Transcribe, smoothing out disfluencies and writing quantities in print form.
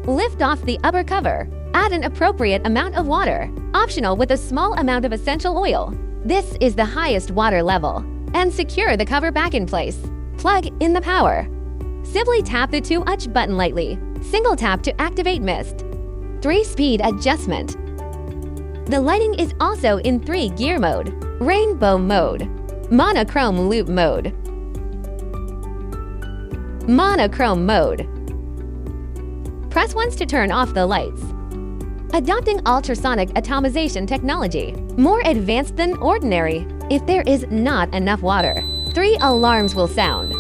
Lift off the upper cover. Add an appropriate amount of water, optional with a small amount of essential oil. This is the highest water level. And secure the cover back in place. Plug in the power. Simply tap the 2-touch button lightly. Single tap to activate mist. 3-speed adjustment. The lighting is also in 3-gear mode, rainbow mode, monochrome loop mode, monochrome mode. Press once to turn off the lights. Adopting ultrasonic atomization technology, more advanced than ordinary. If there is not enough water, 3 alarms will sound.